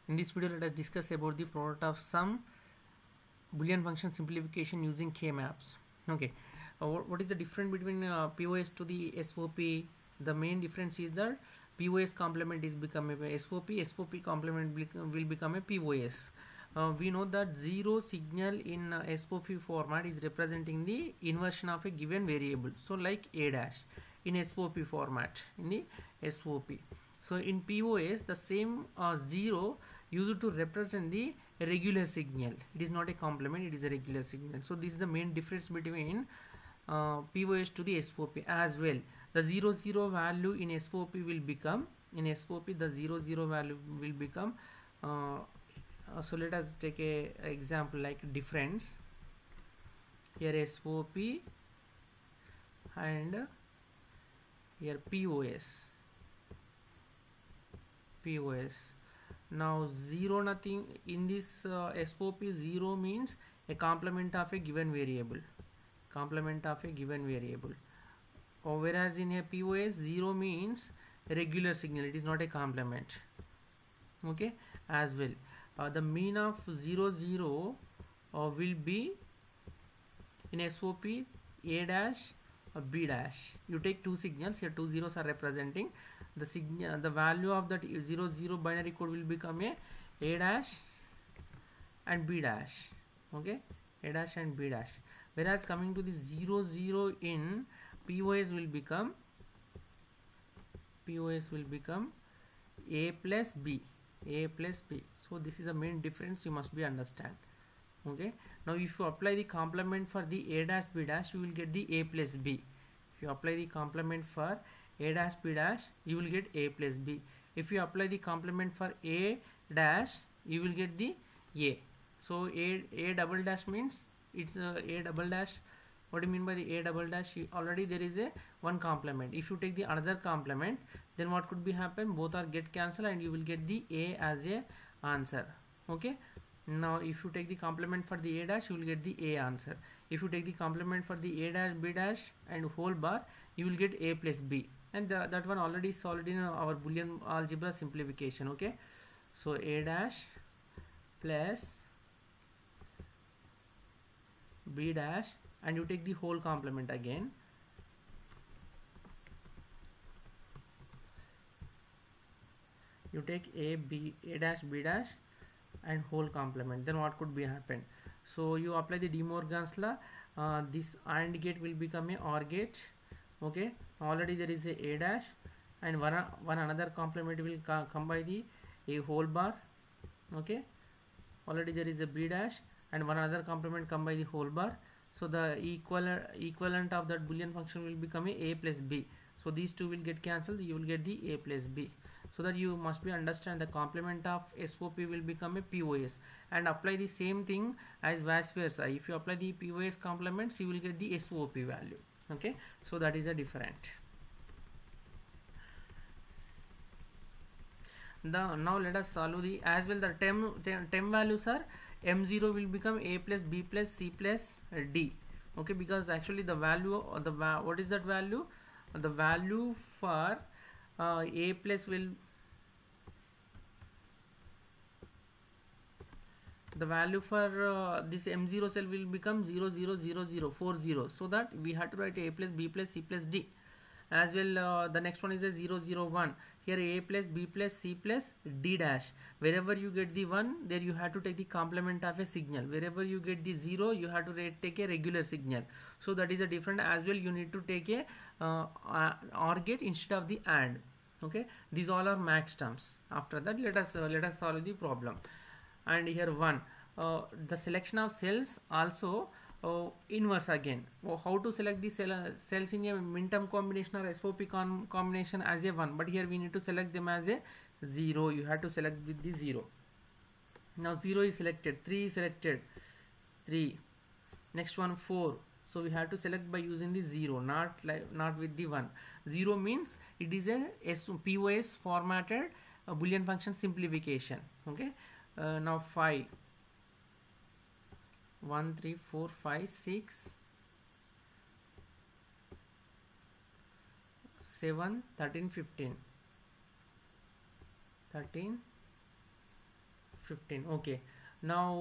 In this video, let us discuss about the product of some Boolean function simplification using K-maps. Okay, what is the difference between POS to the SOP? The main difference is that POS complement is become a SOP, SOP complement will become a POS. We know that zero signal in SOP format is representing the inversion of a given variable. So like A dash in SOP format in the SOP. So in POS, the same zero used to represent the regular signal. It is not a complement, it is a regular signal. So this is the main difference between POS to the SOP as well. The 00 value in SOP will become, in SOP the 00 value will become, so let us take a example like difference. Here SOP and here POS. Now zero nothing in this SOP, zero means a complement of a given variable. Whereas in a POS, zero means a regular signal, it is not a complement. Okay, as well. The mean of 00 will be in SOP A dash or B dash. You take two signals, here two zeros are representing the signal. The value of that 00 binary code will become A dash and B dash. Okay, A dash and B dash. Whereas coming to the 00 in POS will become A plus B. So this is the main difference you must be understand. Okay, now if you apply the complement for the A dash B dash, you will get the A plus B. If you apply the complement for A dash B dash, you will get A plus B. If you apply the complement for A dash, you will get the A. So A double dash means it's A double dash. What do you mean by the A double dash? Already there is a one complement. If you take the another complement, then what could be happen? Both are get cancelled and you will get the A as a answer. Okay. Now if you take the complement for the A dash, you will get the A answer. If you take the complement for the A dash B dash and whole bar, you will get A plus B. And that one already solved in our Boolean algebra simplification. Okay. So A dash plus B dash, and you take the whole complement again. You take A dash B dash and whole complement. Then what could be happen? So you apply the De Morgan's law. This AND gate will become a OR gate. Okay. Already there is a dash and one another complement will come by the a whole bar. Okay. Already there is a B dash and one other complement come by the whole bar. So the equivalent of that Boolean function will become A plus B. So these two will get cancelled. You will get the A plus B. So that you must be understand the complement of SOP will become a POS, and apply the same thing as vice versa. If you apply the POS complements, you will get the SOP value. Okay. So that is a different. Now let us solve the as well the term values are M0 will become A plus B plus C plus D. Okay, because actually the value or the what is that value? The value for A plus will the value for this M0 cell will become 0 0 0 0 4 0. So that we have to write A plus B plus C plus D. As well the next one is a 0 0 1. Here A plus B plus C plus D dash. Wherever you get the 1, there you have to take the complement of a signal. Wherever you get the 0, you have to take a regular signal. So that is a different. As well you need to take a OR gate instead of the AND. Okay, these all are max terms. After that let us solve the problem. And here 1, the selection of cells also inverse again. How to select the cells in a min-term combination or SOP combination as a 1, but here we need to select them as a 0. You have to select with the 0. Now 0 is selected, 3 is selected, 3, next one 4. So we have to select by using the 0, not with the 1. 0 means it is a POS formatted Boolean function simplification. Okay. Now 5, 1 3 4 5 6 7 13 15 13 15. Okay. Now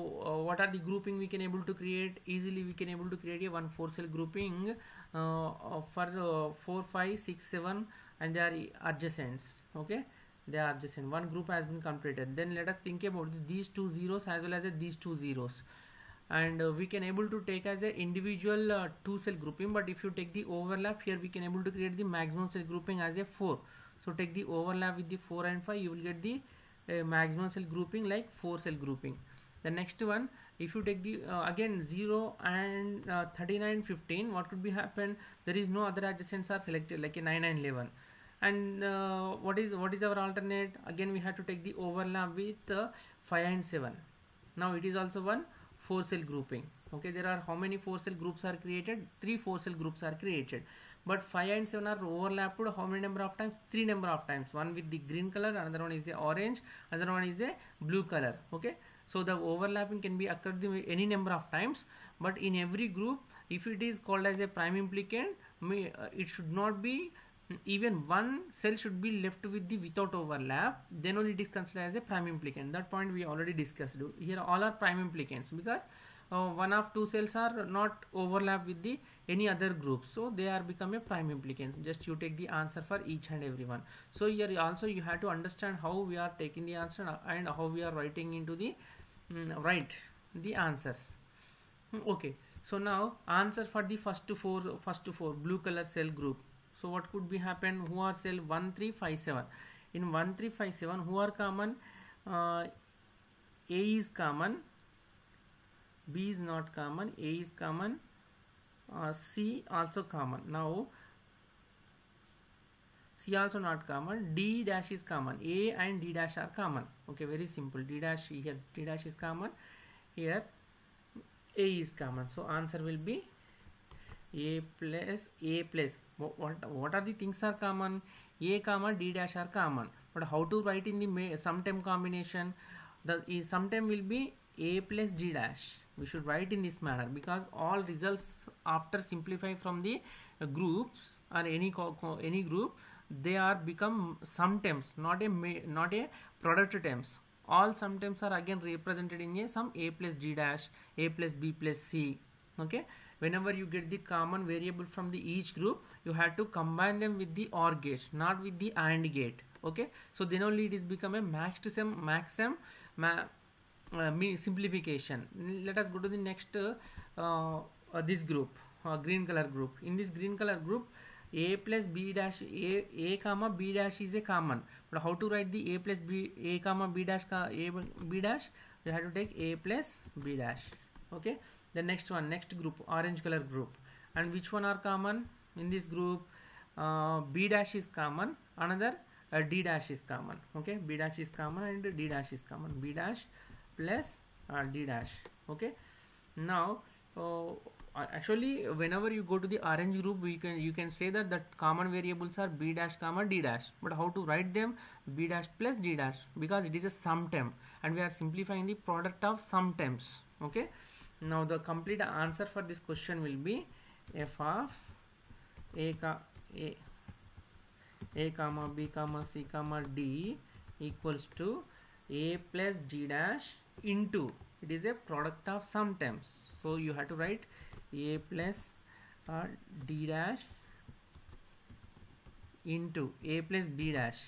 what are the grouping we can able to create? Easily we can able to create a 1 4 cell grouping for 4 5 6 7, and they are adjacents. Okay, they are adjacent. One group has been completed. Then let us think about these two zeros as well as these two zeros, and we can able to take as a individual 2 cell grouping. But if you take the overlap here, we can able to create the maximum cell grouping as a 4. So take the overlap with the 4 and 5, you will get the maximum cell grouping like 4 cell grouping. The next one, if you take the again 0 and 39 15, what could be happen? There is no other adjacents are selected like a 9 and 11. And what is our alternate? Again we have to take the overlap with 5 and 7. Now it is also one 4 cell grouping. Okay, there are how many 4 cell groups are created? 3 4 cell groups are created, but 5 and 7 are overlapped how many number of times? 3 number of times. One with the green color, another one is a orange, another one is a blue color. Okay, so the overlapping can be occurred any number of times, but in every group, if it is called as a prime implicant, it should not be even one cell should be left with the without overlap, then only it is considered as a prime implicant. That point we already discussed. Here all are prime implicants because one of two cells are not overlap with the any other group, so they are become a prime implicant. Just you take the answer for each and every one. So here also you have to understand how we are taking the answer and how we are writing into the write the answers. Okay, so now answer for the first to four blue color cell group. So what could be happen? Who are cell 1 3 5 7? In 1 3 5 7, who are common? A is common, B is not common, A is common, C also common. Now C also not common, D dash is common, A and D dash are common. Okay, very simple. D dash here, D dash is common, here A is common. So answer will be A plus. What are the things are common? A comma D dash are common, but how to write in the sum term combination? The sum term will be A plus D dash. We should write in this manner because all results after simplify from the groups or any group, they are become sum terms, not a product terms. All sum terms are again represented in a sum A plus D dash, A plus B plus C. Okay, whenever you get the common variable from the each group, you have to combine them with the OR gates, not with the AND gate. Okay, so then only it is become a max sum simplification. Let us go to the next this group, green color group. In this green color group, A plus B dash, A comma B dash is a common, but how to write the A plus B, A comma B dash, A B dash? You have to take A plus B dash. Okay, the next one, next group, orange color group. And which one are common in this group? B dash is common, another D dash is common. Okay, B dash is common and D dash is common. B dash plus D dash. Okay, now actually whenever you go to the orange group, you can say that the common variables are B dash comma D dash, but how to write them? B dash plus D dash, because it is a sum term and we are simplifying the product of sum terms. Okay, now the complete answer for this question will be f of A comma B comma C comma D equals to A plus D dash into, it is a product of sum terms, so you have to write A plus D dash into A plus B dash,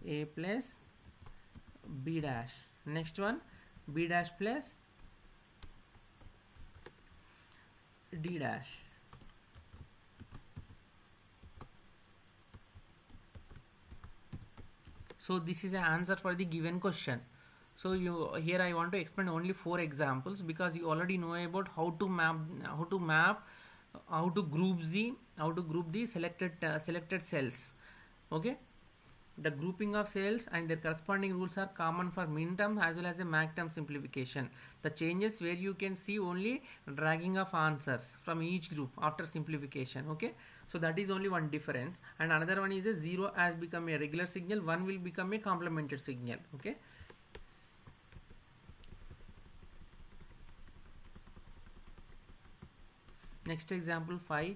A plus B dash. Next one, B dash plus D dash. So this is an answer for the given question. So here I want to explain only 4 examples because you already know about how to group the selected cells. Okay, the grouping of cells and their corresponding rules are common for min term as well as a max term simplification. The changes where you can see only dragging of answers from each group after simplification. Okay, so that is only one difference, and another one is a 0 has become a regular signal, 1 will become a complemented signal. Okay, next example 5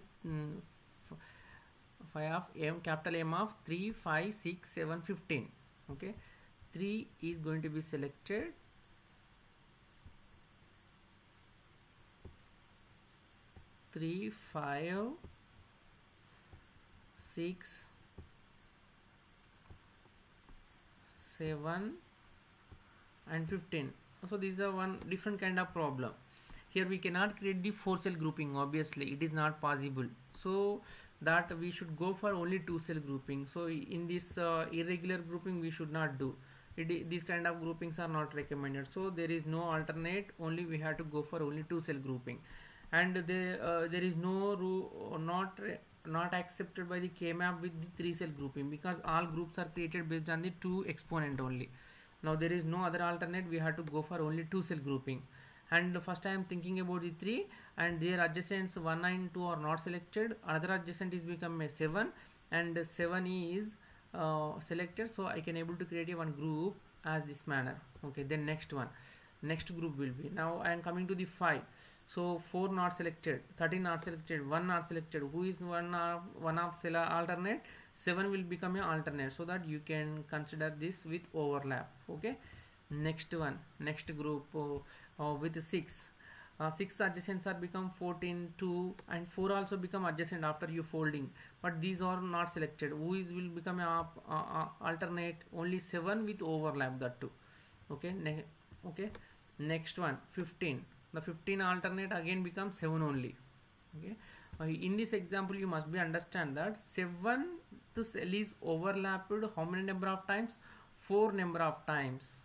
of M, capital M of 3 5 6 7 15. Okay, 3 is going to be selected, 3, 5, 6, 7 and 15. So these are one different kind of problem. Here we cannot create the 4 cell grouping, obviously it is not possible, so that we should go for only 2 cell grouping. So in this irregular grouping we should not do it. These kind of groupings are not recommended, so there is no alternate, only we have to go for only 2 cell grouping. And there is no not accepted by the K-map with the 3 cell grouping, because all groups are created based on the 2 exponent only. Now there is no other alternate, we have to go for only 2 cell grouping. And first I am thinking about the 3, and their adjacents 1 and 2 are not selected. Another adjacent is become a 7, and 7 is selected, so I can able to create a one group as this manner. Okay, then next group will be, now I am coming to the 5. So 4 not selected, 13 not selected, 1 not selected. Who is one of cell alternate? 7 will become an alternate, so that you can consider this with overlap. Okay, next group with 6. 6 adjacents are become 14, 2 and 4 also become adjacent after you folding, but these are not selected. Who is will become a alternate? Only 7 with overlap, that too. Okay, okay, next one 15. The 15 alternate again becomes 7 only. Okay, in this example you must be understand that 7th cell is overlapped how many number of times? 4 number of times.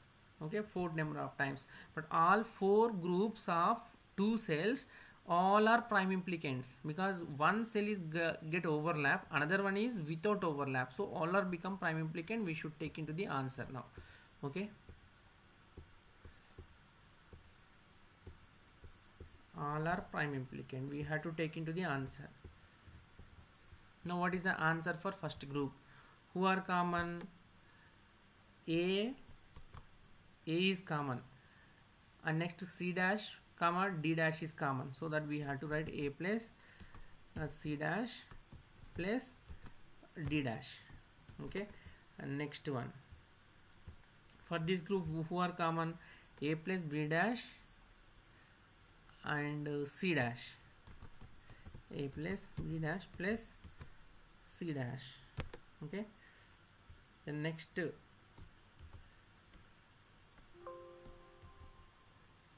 Okay, 4 number of times, but all 4 groups of 2 cells all are prime implicants, because one cell is get overlap, another one is without overlap, so all are become prime implicant. We should take into the answer now. Okay, all are prime implicant, we have to take into the answer. Now what is the answer for first group? Who are common? A is common, and next C dash comma D dash is common, so that we have to write A plus C dash plus D dash. Okay, and next one for this group, who are common? A plus B dash and C dash. A plus B dash plus C dash. Okay, the next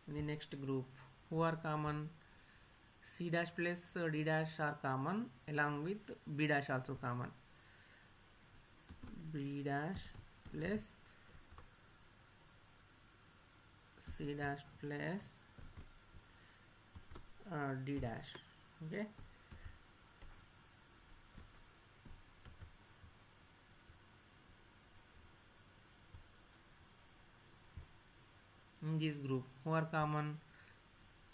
the next group, who are common? C dash plus D dash are common, along with B dash also common. B dash plus C dash plus D dash. Okay, in this group, who are common?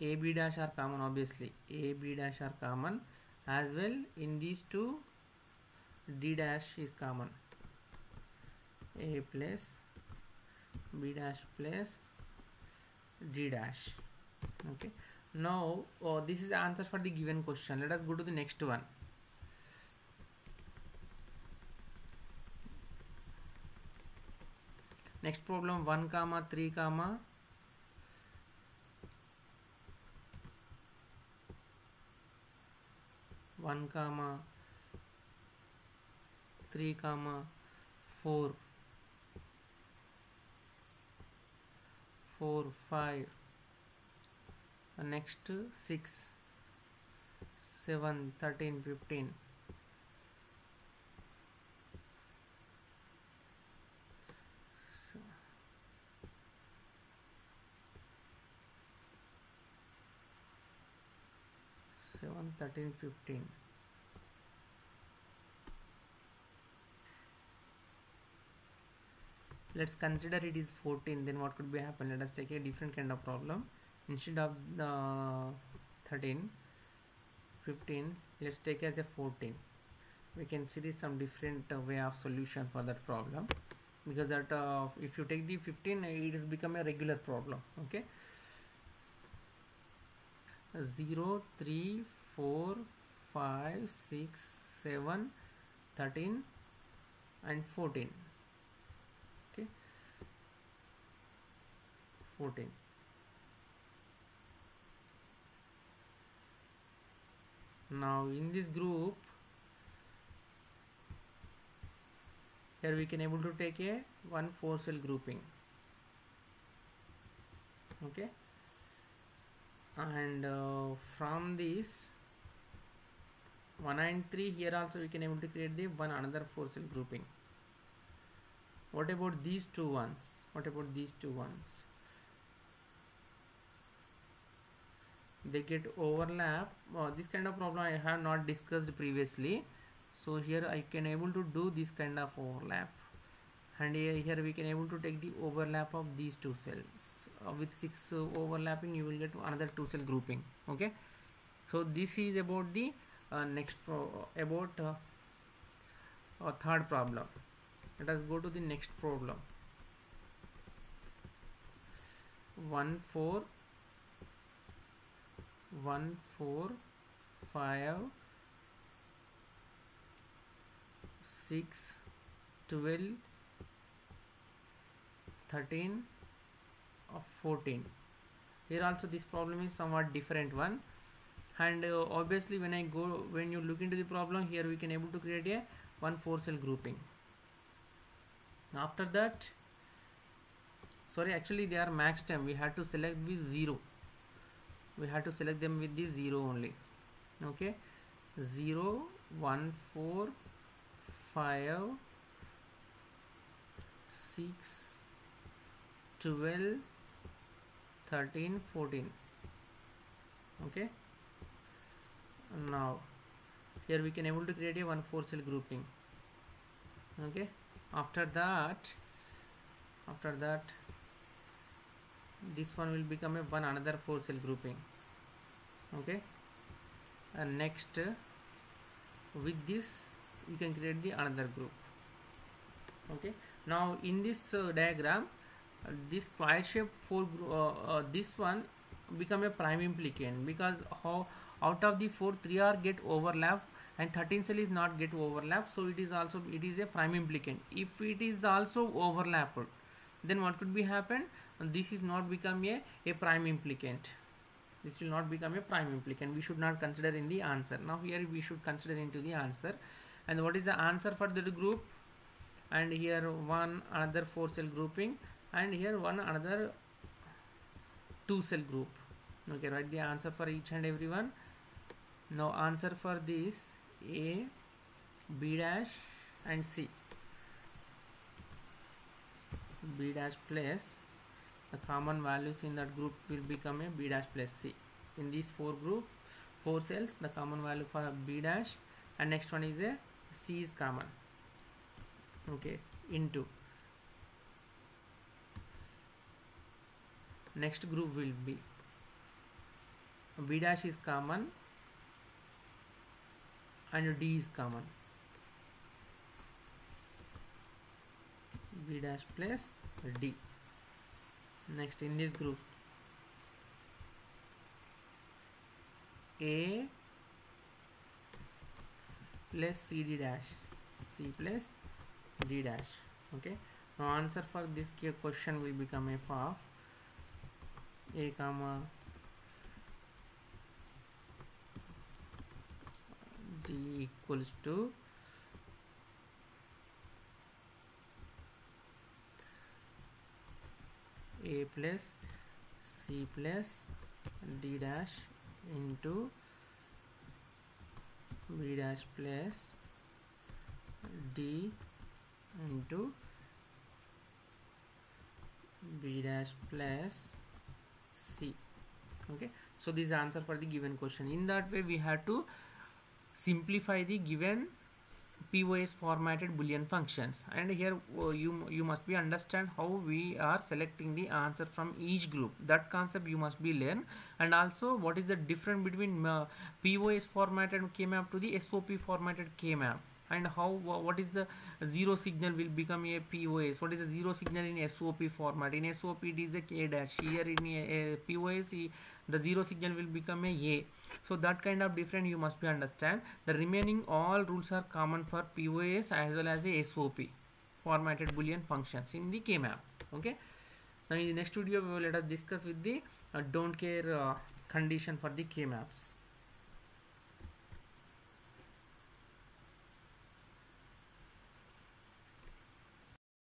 A B dash are common, obviously A B dash are common, as well in these two D dash is common. A plus B dash plus D dash. Okay, now this is the answer for the given question. Let us go to the next one. Next problem, 1 comma 3 comma 1 comma 3 comma 4 4 5, and next 6 7 13 15. So 13 15. Let's consider it is 14, then what could be happen? Let us take a different kind of problem. Instead of the 13 15, let's take as a 14. We can see this some different way of solution for that problem, because that if you take the 15, it has become a regular problem. Okay, 0 3 4 5 6 7 13 and 14. Okay, 14. Now in this group, here we can able to take a 4 cell grouping. Okay, and from this 1 and 3, here also we can able to create the another 4 cell grouping. What about these two ones? They get overlap. This kind of problem I have not discussed previously, so here I can able to do this kind of overlap, and here we can able to take the overlap of these two cells. With 6 overlapping, you will get another 2 cell grouping. Okay, so this is about the third problem. Let us go to the next problem. 1 4 5 6 12 13 14. Here also this problem is somewhat different one, and obviously when you look into the problem, here we can able to create a 1 4 cell grouping. After that, sorry, actually they are max time. We had to select with 0. We had to select them with the 0 only. Okay, 0 1 4 5 6 12 13 14. Okay, now here we can able to create a 1 4 cell grouping. Okay, after that this one will become a another 4 cell grouping. Okay, and next with this you can create the another group. Okay, now in this diagram, this square shape this one become a prime implicant, because how out of the 4, 3 are get overlap and 13 cell is not get overlap, so it is a prime implicant. If it is also overlapped, then what could be happen? This is not become a prime implicant. This will not become a prime implicant. We should not consider in the answer. Now here we should consider into the answer. And what is the answer for the group? And here another 4 cell grouping, and here another 2 cell group. Okay, write the answer for each and every one. Now answer for this: A, B dash and C. B dash plus the common values in that group will become a B dash plus C. In these 4 cells, the common value for B dash, and next one is a C is common. Okay, into next group will be B dash is common and D is common. B dash plus D. Next in this group, A plus CD dash, C plus D dash. Okay, now answer for this question will become f of A comma D equals to A plus C plus D dash into B dash plus D into B dash plus C. Okay, so this is the answer for the given question. In that way we have to simplify the given POS formatted Boolean functions, and here you must be understand how we are selecting the answer from each group. That concept you must be learn, and also what is the difference between POS formatted K-map to the SOP formatted K-map, and how what is the zero signal will become a POS, what is the zero signal in SOP format. In SOP it is a K dash, here in a POS the zero signal will become a. So that kind of difference you must be understand. The remaining all rules are common for POS as well as a SOP formatted Boolean functions in the K-map. Okay, now in the next video we will let us discuss with the don't care condition for the K-maps.